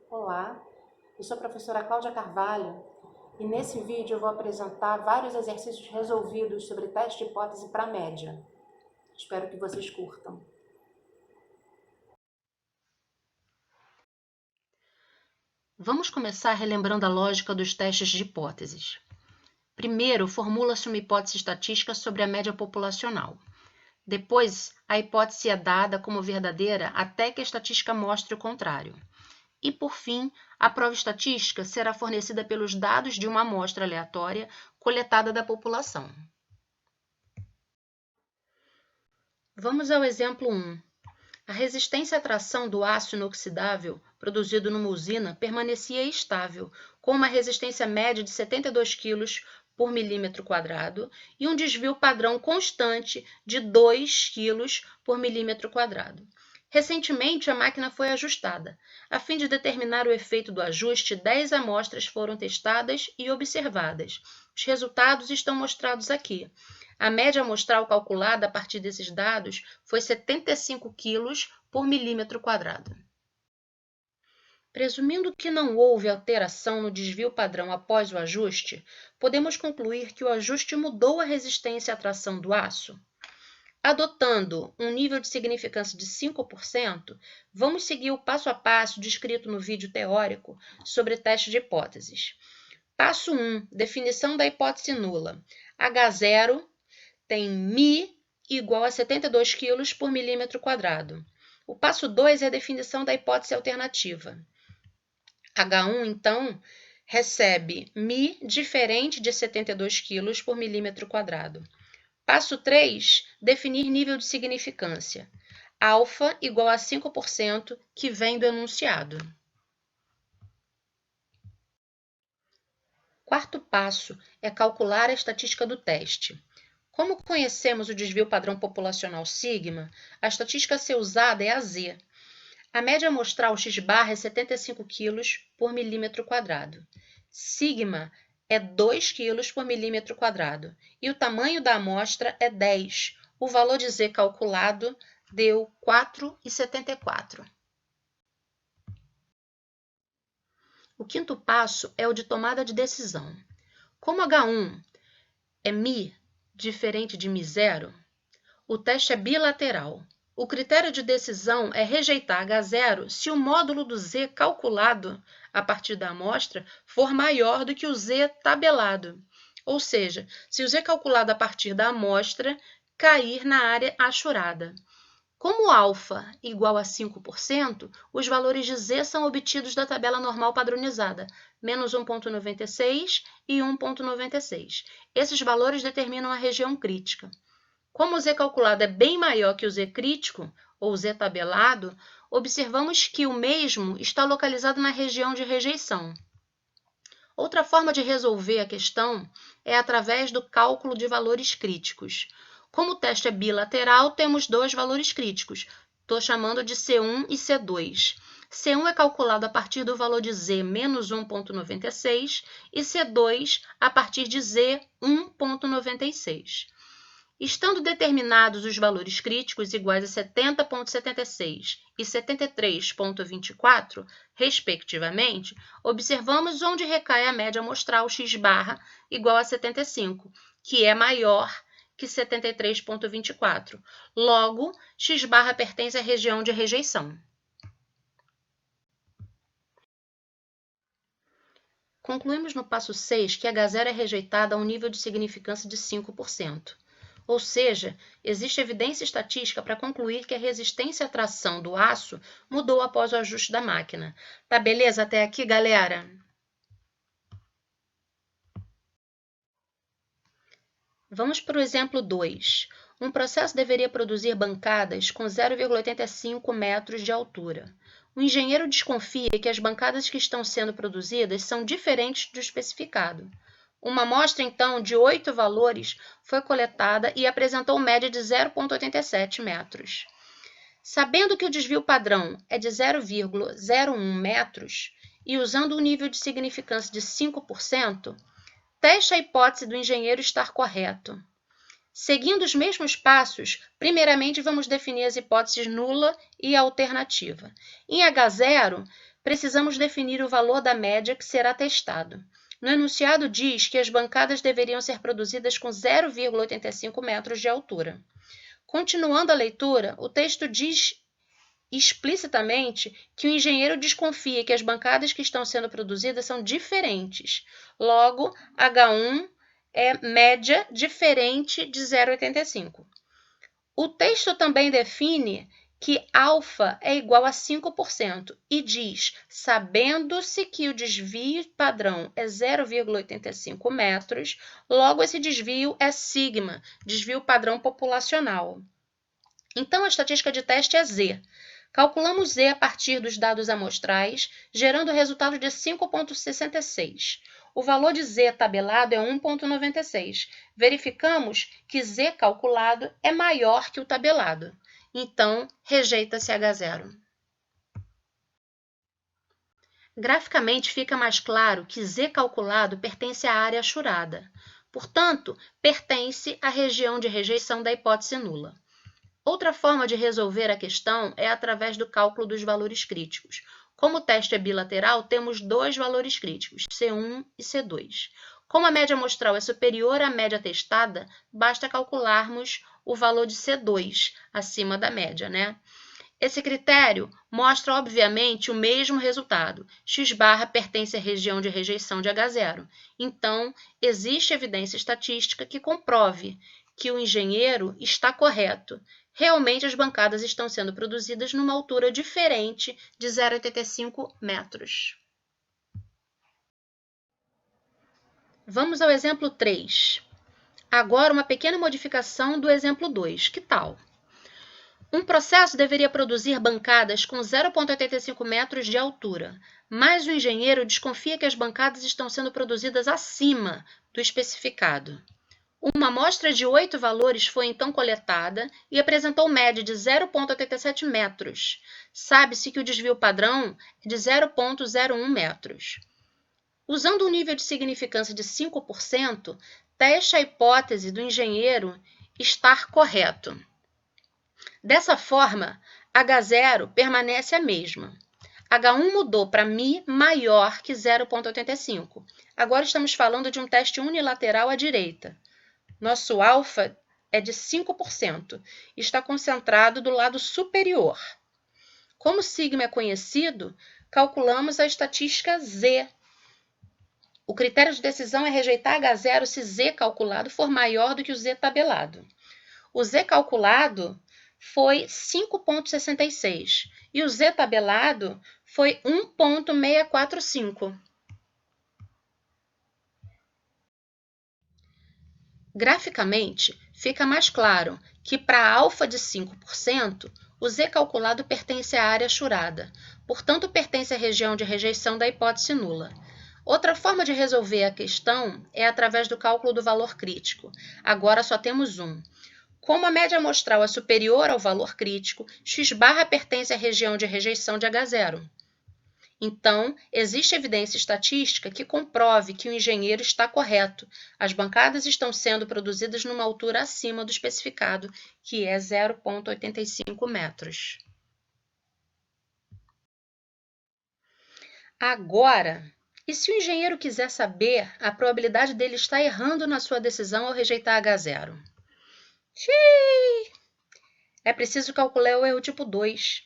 Olá, eu sou a professora Cláudia Carvalho e nesse vídeo eu vou apresentar vários exercícios resolvidos sobre teste de hipótese para média. Espero que vocês curtam. Vamos começar relembrando a lógica dos testes de hipóteses. Primeiro, formula-se uma hipótese estatística sobre a média populacional. Depois, a hipótese é dada como verdadeira até que a estatística mostre o contrário. E, por fim, a prova estatística será fornecida pelos dados de uma amostra aleatória coletada da população. Vamos ao exemplo 1. A resistência à tração do aço inoxidável produzido numa usina permanecia estável, com uma resistência média de 72 kg por milímetro quadrado e um desvio padrão constante de 2 kg por milímetro quadrado. Recentemente, a máquina foi ajustada. A fim de determinar o efeito do ajuste, 10 amostras foram testadas e observadas. Os resultados estão mostrados aqui. A média amostral calculada a partir desses dados foi 75 kg por milímetro quadrado. Presumindo que não houve alteração no desvio padrão após o ajuste, podemos concluir que o ajuste mudou a resistência à tração do aço. Adotando um nível de significância de 5%, vamos seguir o passo a passo descrito no vídeo teórico sobre teste de hipóteses. Passo 1. Definição da hipótese nula. H0 tem μ igual a 72 kg por milímetro quadrado. O passo 2 é a definição da hipótese alternativa. H1, então, recebe μ diferente de 72 kg por milímetro quadrado. Passo 3, definir nível de significância. Alfa igual a 5%, que vem do enunciado. Quarto passo é calcular a estatística do teste. Como conhecemos o desvio padrão populacional sigma, a estatística a ser usada é a Z. A média amostral x-bar é 75 kg por milímetro quadrado. Sigma é 2 kg por milímetro quadrado e o tamanho da amostra é 10. O valor de Z calculado deu 4,74. O quinto passo é o de tomada de decisão. Como H1 é μ diferente de μ0, o teste é bilateral. O critério de decisão é rejeitar H0 se o módulo do Z calculado a partir da amostra for maior do que o Z tabelado, ou seja, se o Z calculado a partir da amostra cair na área achurada. Como alfa igual a 5%, os valores de Z são obtidos da tabela normal padronizada, menos 1,96 e 1,96. Esses valores determinam a região crítica. Como o Z calculado é bem maior que o Z crítico, ou Z tabelado, observamos que o mesmo está localizado na região de rejeição. Outra forma de resolver a questão é através do cálculo de valores críticos. Como o teste é bilateral, temos dois valores críticos. Estou chamando de C1 e C2. C1 é calculado a partir do valor de Z menos 1,96 e C2 a partir de Z 1,96. Estando determinados os valores críticos iguais a 70,76 e 73,24, respectivamente, observamos onde recai a média amostral x-bar igual a 75, que é maior que 73,24. Logo, x-bar pertence à região de rejeição. Concluímos no passo 6 que H0 é rejeitada a um nível de significância de 5%. Ou seja, existe evidência estatística para concluir que a resistência à tração do aço mudou após o ajuste da máquina. Tá beleza até aqui, galera? Vamos para o exemplo 2. Um processo deveria produzir bancadas com 0,85 metros de altura. O engenheiro desconfia que as bancadas que estão sendo produzidas são diferentes do especificado. Uma amostra, então, de 8 valores foi coletada e apresentou média de 0,87 metros. Sabendo que o desvio padrão é de 0,01 metros e usando um nível de significância de 5%, teste a hipótese do engenheiro estar correto. Seguindo os mesmos passos, primeiramente vamos definir as hipóteses nula e alternativa. Em H0, precisamos definir o valor da média que será testado. No enunciado diz que as bancadas deveriam ser produzidas com 0,85 metros de altura. Continuando a leitura, o texto diz explicitamente que o engenheiro desconfia que as bancadas que estão sendo produzidas são diferentes. Logo, H1 é média diferente de 0,85. O texto também define que alfa é igual a 5% e diz, sabendo-se que o desvio padrão é 0,85 metros, logo esse desvio é sigma, desvio padrão populacional. Então, a estatística de teste é Z. Calculamos Z a partir dos dados amostrais, gerando o resultado de 5,66. O valor de Z tabelado é 1,96. Verificamos que Z calculado é maior que o tabelado. Então, rejeita-se H0. Graficamente, fica mais claro que Z calculado pertence à área achurada. Portanto, pertence à região de rejeição da hipótese nula. Outra forma de resolver a questão é através do cálculo dos valores críticos. Como o teste é bilateral, temos dois valores críticos, C1 e C2. Como a média amostral é superior à média testada, basta calcularmos o valor de C2 acima da média, né? Esse critério mostra, obviamente, o mesmo resultado. X-barra pertence à região de rejeição de H0. Então, existe evidência estatística que comprove que o engenheiro está correto. Realmente, as bancadas estão sendo produzidas numa altura diferente de 0,85 metros. Vamos ao exemplo 3. Agora, uma pequena modificação do exemplo 2. Que tal? Um processo deveria produzir bancadas com 0,85 metros de altura, mas o engenheiro desconfia que as bancadas estão sendo produzidas acima do especificado. Uma amostra de 8 valores foi então coletada e apresentou média de 0,87 metros. Sabe-se que o desvio padrão é de 0,01 metros. Usando um nível de significância de 5%, teste a hipótese do engenheiro estar correto. Dessa forma, H0 permanece a mesma. H1 mudou para μ maior que 0,85. Agora estamos falando de um teste unilateral à direita. Nosso alfa é de 5%. Está concentrado do lado superior. Como sigma é conhecido, calculamos a estatística Z. O critério de decisão é rejeitar H0 se Z calculado for maior do que o Z tabelado. O Z calculado foi 5,66 e o Z tabelado foi 1,645. Graficamente, fica mais claro que para alfa de 5%, o Z calculado pertence à área achurada, portanto pertence à região de rejeição da hipótese nula. Outra forma de resolver a questão é através do cálculo do valor crítico. Agora só temos um. Como a média amostral é superior ao valor crítico, X-barra pertence à região de rejeição de H0. Então, existe evidência estatística que comprove que o engenheiro está correto. As bancadas estão sendo produzidas numa altura acima do especificado, que é 0,85 metros. Agora, e se o engenheiro quiser saber a probabilidade dele estar errando na sua decisão ao rejeitar H0? É preciso calcular o erro tipo 2.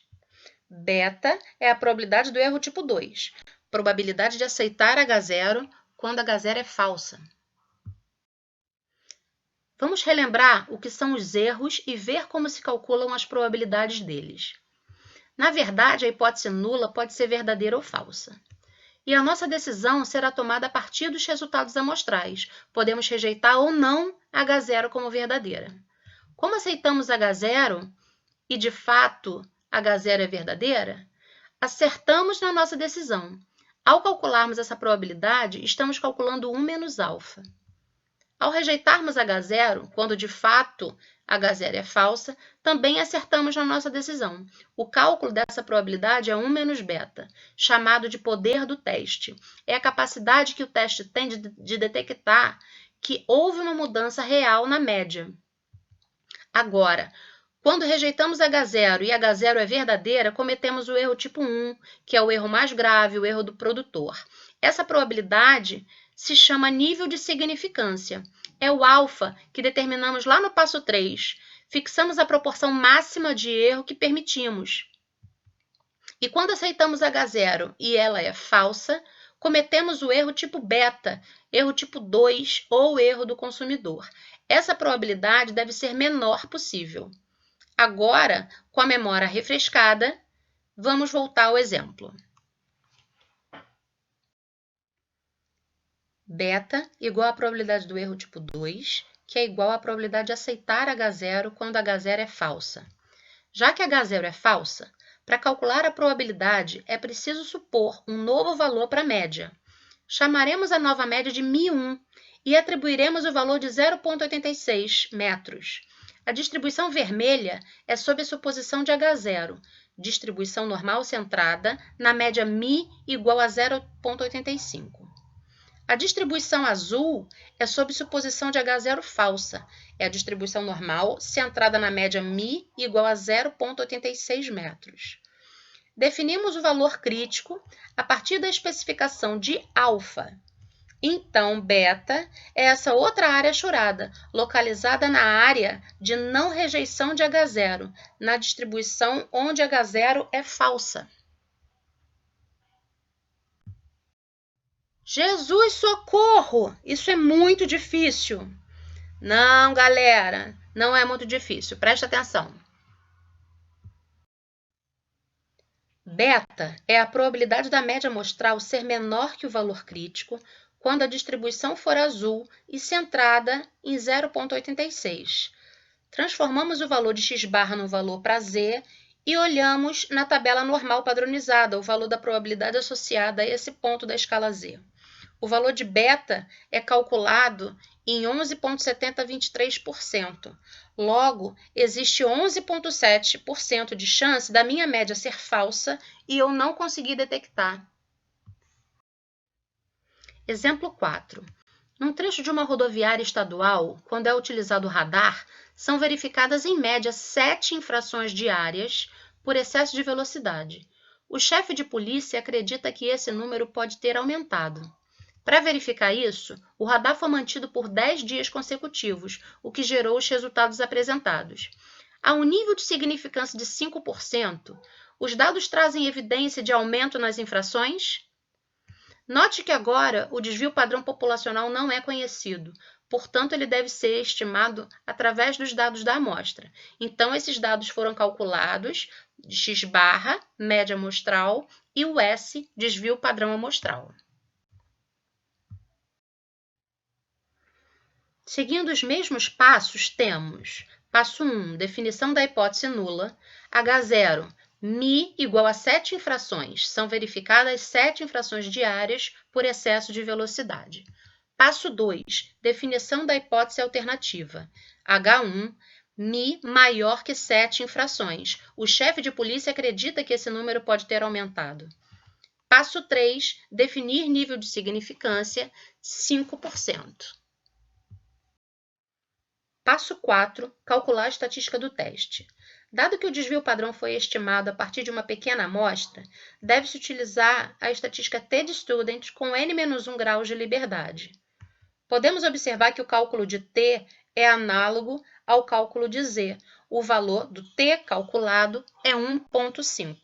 Beta é a probabilidade do erro tipo 2. Probabilidade de aceitar H0 quando H0 é falsa. Vamos relembrar o que são os erros e ver como se calculam as probabilidades deles. Na verdade, a hipótese nula pode ser verdadeira ou falsa. E a nossa decisão será tomada a partir dos resultados amostrais. Podemos rejeitar ou não H0 como verdadeira. Como aceitamos H0 e, de fato, H0 é verdadeira, acertamos na nossa decisão. Ao calcularmos essa probabilidade, estamos calculando 1 menos alfa. Ao rejeitarmos H0, quando de fato H0 é falsa, também acertamos na nossa decisão. O cálculo dessa probabilidade é 1 menos beta, chamado de poder do teste. É a capacidade que o teste tem de detectar que houve uma mudança real na média. Agora, Quando rejeitamos H0 e H0 é verdadeira, cometemos o erro tipo 1, que é o erro mais grave, o erro do produtor. Essa probabilidade se chama nível de significância. É o alfa que determinamos lá no passo 3. Fixamos a proporção máxima de erro que permitimos. E quando aceitamos H0 e ela é falsa, cometemos o erro tipo beta, erro tipo 2 ou erro do consumidor. Essa probabilidade deve ser menor possível. Agora, com a memória refrescada, vamos voltar ao exemplo. Beta igual à probabilidade do erro tipo 2, que é igual à probabilidade de aceitar H0 quando H0 é falsa. Já que H0 é falsa, para calcular a probabilidade é preciso supor um novo valor para a média. Chamaremos a nova média de μ1 e atribuiremos o valor de 0,86 metros. A distribuição vermelha é sob a suposição de H0, distribuição normal centrada na média μ igual a 0,85. A distribuição azul é sob suposição de H0 falsa. É a distribuição normal centrada na média μ igual a 0,86 metros. Definimos o valor crítico a partir da especificação de alfa. Então, beta é essa outra área achurada, localizada na área de não rejeição de H0, na distribuição onde H0 é falsa. Jesus, socorro! Isso é muito difícil. Não, galera, não é muito difícil. Presta atenção. Beta é a probabilidade da média amostral ser menor que o valor crítico quando a distribuição for azul e centrada em 0,86. Transformamos o valor de x barra no valor para z e olhamos na tabela normal padronizada o valor da probabilidade associada a esse ponto da escala z. O valor de beta é calculado em 11,7023%. Logo, existe 11,7% de chance da minha média ser falsa e eu não conseguir detectar. Exemplo 4. Num trecho de uma rodoviária estadual, quando é utilizado o radar, são verificadas em média 7 infrações diárias por excesso de velocidade. O chefe de polícia acredita que esse número pode ter aumentado. Para verificar isso, o radar foi mantido por 10 dias consecutivos, o que gerou os resultados apresentados. A um nível de significância de 5%, os dados trazem evidência de aumento nas infrações? Note que agora o desvio padrão populacional não é conhecido, portanto, ele deve ser estimado através dos dados da amostra. Então, esses dados foram calculados de x barra, média amostral, e o S, desvio padrão amostral. Seguindo os mesmos passos, temos passo 1, definição da hipótese nula, H0, μ igual a 7 infrações, são verificadas 7 infrações diárias por excesso de velocidade. Passo 2, definição da hipótese alternativa, H1, μ maior que 7 infrações. O chefe de polícia acredita que esse número pode ter aumentado. Passo 3, definir nível de significância, 5%. Passo 4. Calcular a estatística do teste. Dado que o desvio padrão foi estimado a partir de uma pequena amostra, deve-se utilizar a estatística t-student com n-1 graus de liberdade. Podemos observar que o cálculo de t é análogo ao cálculo de z. O valor do t calculado é 1,5.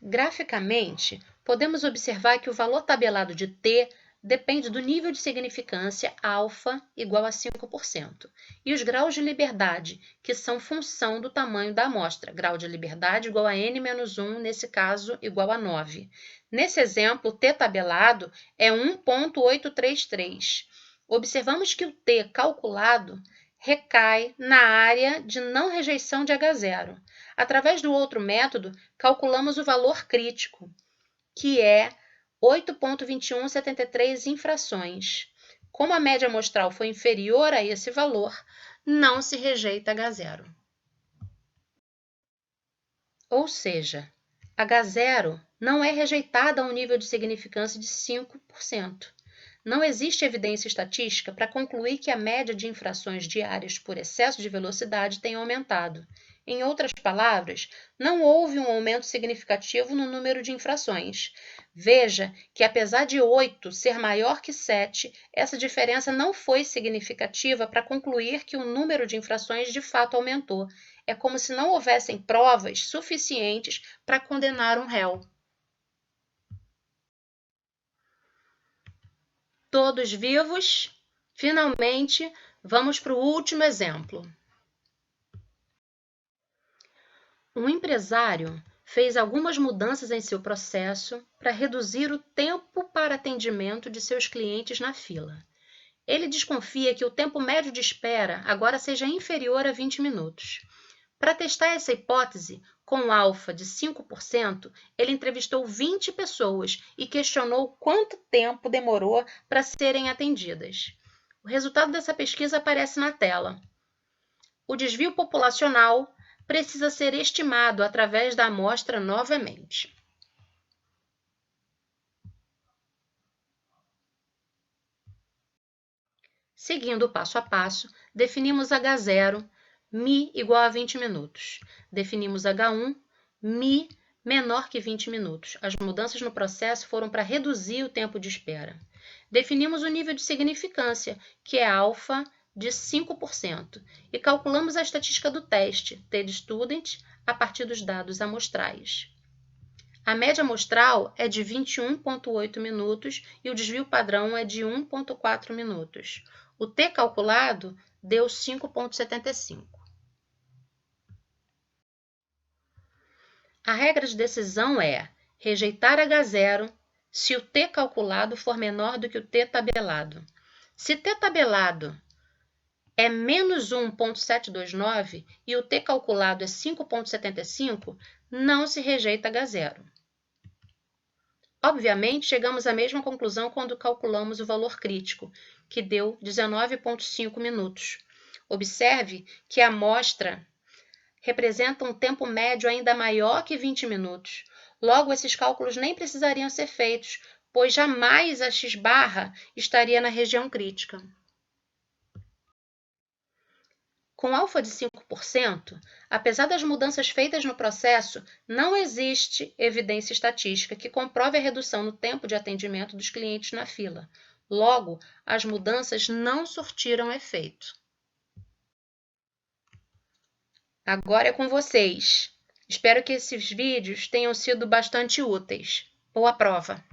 Graficamente, podemos observar que o valor tabelado de t depende do nível de significância alfa igual a 5%, e os graus de liberdade, que são função do tamanho da amostra, grau de liberdade igual a n-1, nesse caso, igual a 9. Nesse exemplo, o t tabelado é 1,833. Observamos que o t calculado recai na área de não rejeição de H0. Através do outro método, calculamos o valor crítico, que é 8,2173 infrações. Como a média amostral foi inferior a esse valor, não se rejeita H0. Ou seja, H0 não é rejeitada a um nível de significância de 5%. não existe evidência estatística para concluir que a média de infrações diárias por excesso de velocidade tenha aumentado. Em outras palavras, não houve um aumento significativo no número de infrações. Veja que, apesar de 8 ser maior que 7, essa diferença não foi significativa para concluir que o número de infrações de fato aumentou. É como se não houvessem provas suficientes para condenar um réu. Todos vivos? Finalmente, vamos para o último exemplo. Um empresário fez algumas mudanças em seu processo para reduzir o tempo para atendimento de seus clientes na fila. Ele desconfia que o tempo médio de espera agora seja inferior a 20 minutos. Para testar essa hipótese, com alfa de 5%, ele entrevistou 20 pessoas e questionou quanto tempo demorou para serem atendidas. O resultado dessa pesquisa aparece na tela. O desvio populacional precisa ser estimado através da amostra novamente. Seguindo o passo a passo, definimos H0, Mi igual a 20 minutos. Definimos H1, Mi menor que 20 minutos. As mudanças no processo foram para reduzir o tempo de espera. Definimos o nível de significância, que é alfa de 5%, e calculamos a estatística do teste, t-student, a partir dos dados amostrais. A média amostral é de 21,8 minutos e o desvio padrão é de 1,4 minutos. O t calculado deu 5,75. A regra de decisão é rejeitar H0 se o t calculado for menor do que o t tabelado. Se t tabelado é menos 1,729 e o t calculado é 5,75, não se rejeita H0. Obviamente, chegamos à mesma conclusão quando calculamos o valor crítico, que deu 19,5 minutos. Observe que a amostra representa um tempo médio ainda maior que 20 minutos. Logo, esses cálculos nem precisariam ser feitos, pois jamais a x-barra estaria na região crítica. Com alfa de 5%, apesar das mudanças feitas no processo, não existe evidência estatística que comprove a redução no tempo de atendimento dos clientes na fila. Logo, as mudanças não surtiram efeito. Agora é com vocês. Espero que esses vídeos tenham sido bastante úteis. Boa prova!